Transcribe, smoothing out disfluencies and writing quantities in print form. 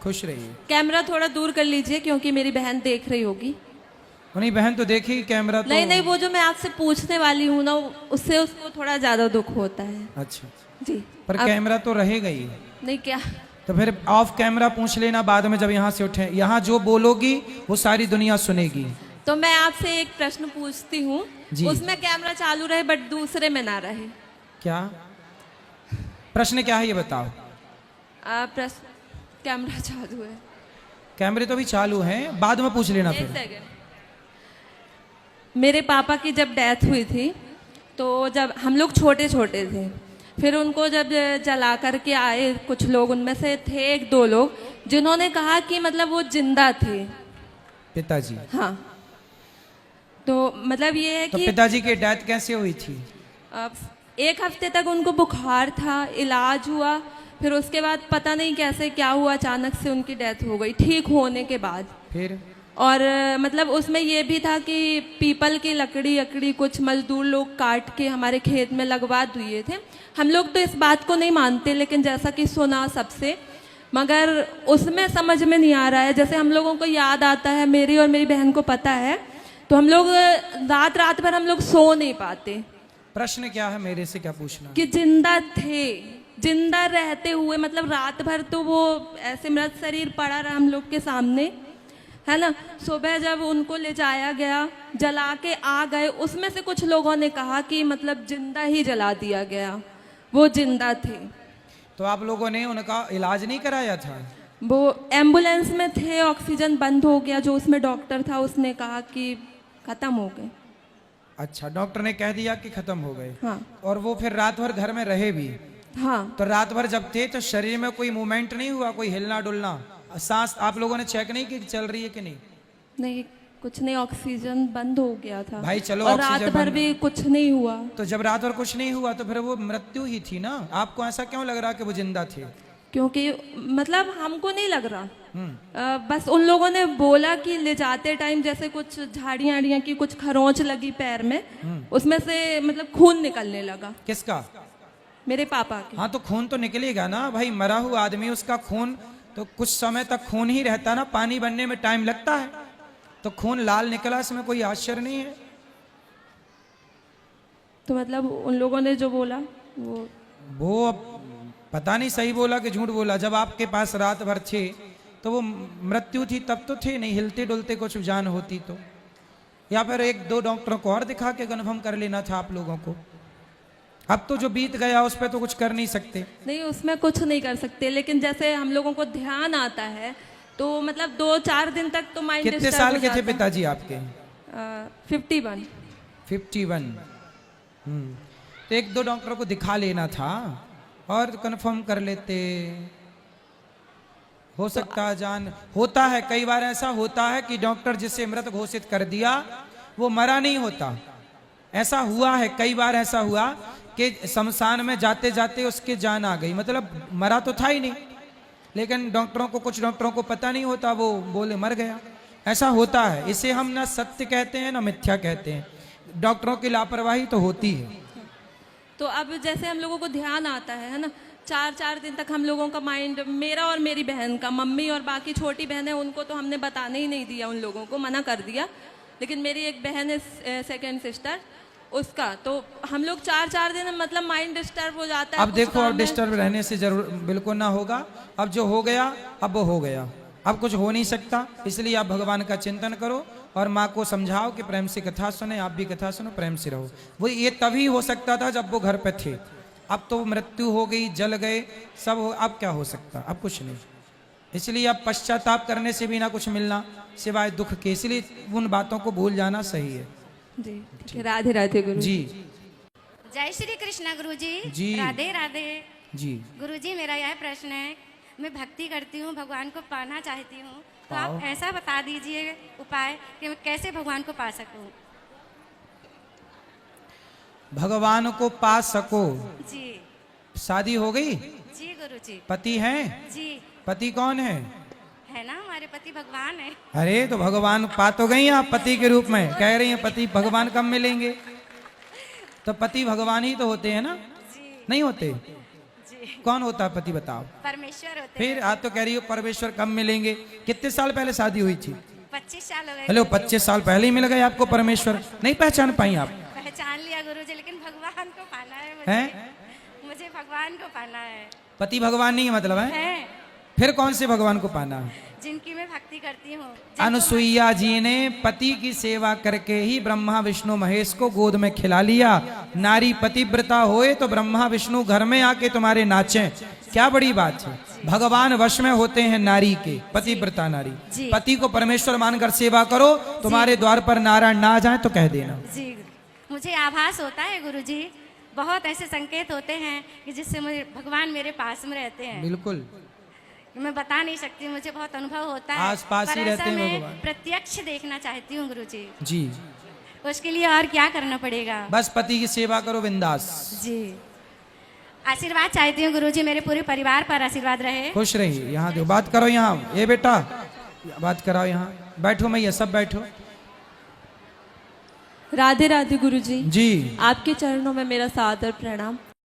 खुश रहिए। कैमरा थोड़ा दूर कर लीजिए क्योंकि मेरी बहन देख रही होगी। नहीं बहन तो देखेगी कैमरा तो। नहीं नहीं, वो जो मैं आपसे पूछने वाली हूँ ना, उससे उसको थोड़ा ज्यादा दुख होता है। अच्छा जी। पर अब कैमरा तो रहेगा ही। नहीं क्या? तो फिर ऑफ कैमरा पूछ लेना बाद में जब यहाँ से उठे। यहाँ जो बोलोगी वो सारी दुनिया सुनेगी। तो मैं आपसे एक प्रश्न पूछती हूँ, जी। उसमें कैमरा चालू रहे बट दूसरे में ना रहे। क्या प्रश्न क्या है ये बताओ। प्रश्न, कैमरा चालू है। कैमरे तो अभी चालू हैं, बाद में पूछ लेना एक फिर। सेकंड। मेरे पापा की जब डेथ हुई थी तो जब हम लोग छोटे छोटे थे, फिर उनको जब जला करके आए कुछ लोग, उनमें से थे एक दो लोग जिन्होंने कहा कि मतलब वो जिंदा थे। पिताजी। हाँ, तो मतलब ये है तो कि पिताजी की डेथ कैसे हुई थी? एक हफ्ते तक उनको बुखार था, इलाज हुआ, फिर उसके बाद पता नहीं कैसे क्या हुआ, अचानक से उनकी डेथ हो गई ठीक होने के बाद। फिर और मतलब उसमें ये भी था कि पीपल की लकड़ी अकड़ी कुछ मजदूर लोग काट के हमारे खेत में लगवा दिए थे। हम लोग तो इस बात को नहीं मानते, लेकिन जैसा कि सुना सबसे, मगर उसमें समझ में नहीं आ रहा है। जैसे हम लोगों को याद आता है, मेरी और मेरी बहन को पता है, तो हम लोग रात रात भर हम लोग सो नहीं पाते। प्रश्न क्या है, मेरे से क्या पूछना? कि जिंदा थे, जिंदा रहते हुए, मतलब रात भर तो वो ऐसे मृत शरीर पड़ा रहा हम लोग के सामने, है ना। सुबह जब उनको ले जाया गया, जला के आ गए, उसमें से कुछ लोगों ने कहा कि मतलब जिंदा ही जला दिया गया, वो जिंदा थे। तो आप लोगों ने उनका इलाज नहीं कराया था? वो एम्बुलेंस में थे, ऑक्सीजन बंद हो गया, जो उसमें डॉक्टर था उसने कहा कि खत्म हो गए। अच्छा, डॉक्टर ने कह दिया कि खत्म हो गए। हाँ और वो फिर रात भर घर में रहे भी? हाँ। तो रात भर जब थे तो शरीर में कोई मूवमेंट नहीं हुआ, कोई हिलना डुलना, सांस आप लोगों ने चेक नहीं की चल रही है कि नहीं? नहीं, कुछ नहीं, ऑक्सीजन बंद हो गया था भाई चलो, और रात ऑक्सीजन भर बंद- भी कुछ नहीं हुआ। तो जब रात भर कुछ नहीं हुआ तो फिर वो मृत्यु ही थी ना। आपको ऐसा क्यों लग रहा कि वो जिंदा थे? क्योंकि मतलब हमको नहीं लग रहा, बस उन लोगों ने बोला कि ले जाते टाइम जैसे कुछ झाड़ियाँ आड़ियाँ की कुछ खरोंच लगी पैर में, उसमें से मतलब खून निकलने लगा। किसका? मेरे पापा के। हाँ तो खून तो निकलेगा ना भाई, मरा हुआ आदमी उसका खून तो कुछ समय तक खून ही रहता ना, पानी बनने में टाइम लगता है। तो खून लाल निकला, इसमें कोई आश्चर्य नहीं है। तो मतलब उन लोगों ने जो बोला वो अब पता नहीं सही बोला कि झूठ बोला। जब आपके पास रात भर थे तो वो मृत्यु थी तब तो थे नहीं, हिलते डुलते कुछ जान होती तो। या फिर एक दो डॉक्टरों को और दिखा के कन्फर्म कर लेना था आप लोगों को। अब तो जो बीत गया उस पर तो कुछ कर नहीं सकते। नहीं, उसमें कुछ नहीं कर सकते, लेकिन जैसे हम लोगों को ध्यान आता है तो मतलब 2-4 दिन तक तो माइंड कितने डिस्टर्ब साल हो के थे जाता है। पिताजी आपके? 51। 51। तो एक दो डॉक्टरों को दिखा लेना था और कंफर्म कर लेते। हो सकता है जान होता है, कई बार ऐसा होता है कि डॉक्टर जिसे मृत घोषित कर दिया वो मरा नहीं होता। ऐसा हुआ है, कई बार ऐसा हुआ कि शमशान में जाते जाते उसके जान आ गई, मतलब मरा तो था ही नहीं, लेकिन डॉक्टरों को, कुछ डॉक्टरों को पता नहीं होता, वो बोले मर गया। ऐसा होता है। इसे हम ना सत्य कहते हैं ना मिथ्या कहते हैं। डॉक्टरों की लापरवाही तो होती है। तो अब जैसे हम लोगों को ध्यान आता है ना, 4-4 दिन तक हम लोगों का माइंड, मेरा और मेरी बहन का, मम्मी और बाकी छोटी बहन है उनको तो हमने बताने ही नहीं दिया, उन लोगों को मना कर दिया, लेकिन मेरी एक बहन है सेकंड सिस्टर, उसका तो हम लोग 4-4 दिन मतलब माइंड डिस्टर्ब हो जाता है। अब देखो, अब डिस्टर्ब रहने से जरूर बिल्कुल ना होगा। अब जो हो गया अब वो हो गया, अब कुछ हो नहीं सकता। इसलिए आप भगवान का चिंतन करो और माँ को समझाओ कि प्रेम से कथा सुने, आप भी कथा सुनो, प्रेम से रहो। वो ये तभी हो सकता था जब वो घर पे थे। अब तो मृत्यु हो गई, जल गए सब हो, अब क्या हो सकता? अब कुछ नहीं। इसलिए अब पश्चाताप करने से भी ना कुछ मिलना सिवाय दुख के, इसलिए उन बातों को भूल जाना सही है। जी ठीक है। राधे राधे गुरु जी। जय श्री कृष्णा गुरुजी। जी। राधे राधे जी। गुरुजी, मेरा यह प्रश्न है, मैं भक्ति करती हूँ, भगवान को पाना चाहती हूँ, तो पाओ। आप ऐसा बता दीजिए उपाय कि मैं कैसे भगवान को पा सकूँ। भगवान को पा सको। जी शादी हो गई? जी गुरुजी। पति हैं? जी पति कौन है? है ना, हमारे पति भगवान है। अरे तो भगवान पा तो गई आप पति के रूप में, कह रही हैं पति भगवान कब मिलेंगे? तो पति भगवान ही तो होते हैं ना? जी नहीं होते? जी कौन होता है पति बताओ? परमेश्वर होते फिर आज तो कह रही हो परमेश्वर कब मिलेंगे? कितने साल पहले शादी हुई थी? 25 साल हो गए। हेलो, 25 साल पहले ही मिल गए आपको परमेश्वर? नहीं पहचान पाई आप? पहचान लिया गुरुजी, लेकिन भगवान को पाना है हैं? मुझे भगवान को पाना है। पति भगवान नहीं है मतलब है? फिर कौन से भगवान को पाना है? जिनकी मैं भक्ति करती हूँ। अनुसुईया जी ने पति की सेवा करके ही ब्रह्मा विष्णु महेश को गोद में खिला लिया। नारी पतिव्रता होए तो ब्रह्मा विष्णु घर में आके तुम्हारे नाचें, क्या बड़ी बात है। भगवान वश में होते हैं नारी के, पतिव्रता नारी। जी। पति को परमेश्वर मानकर सेवा करो, तुम्हारे द्वार पर नारायण ना जाए तो कह देना। जी, मुझे आभास होता है गुरुजी, बहुत ऐसे संकेत होते हैं कि जिससे मुझे भगवान मेरे पास में रहते हैं। बिल्कुल, मैं बता नहीं सकती, मुझे बहुत अनुभव होता है। आसपास ही पर रहते ऐसा हैं मैं भगवान। प्रत्यक्ष देखना चाहती हूँ गुरुजी। जी। उसके लिए और क्या करना पड़ेगा? बस पति की सेवा करो बिंदास। जी, आशीर्वाद चाहती हूँ गुरुजी, मेरे पूरे परिवार पर आशीर्वाद रहे। खुश रहिए। यहाँ दो बात करो, यहाँ ये बेटा बात कराओ, यहाँ बैठो मैया, सब बैठो। राधे राधे गुरुजी। जी। आपके चरणों में मेरा सादर प्रणाम।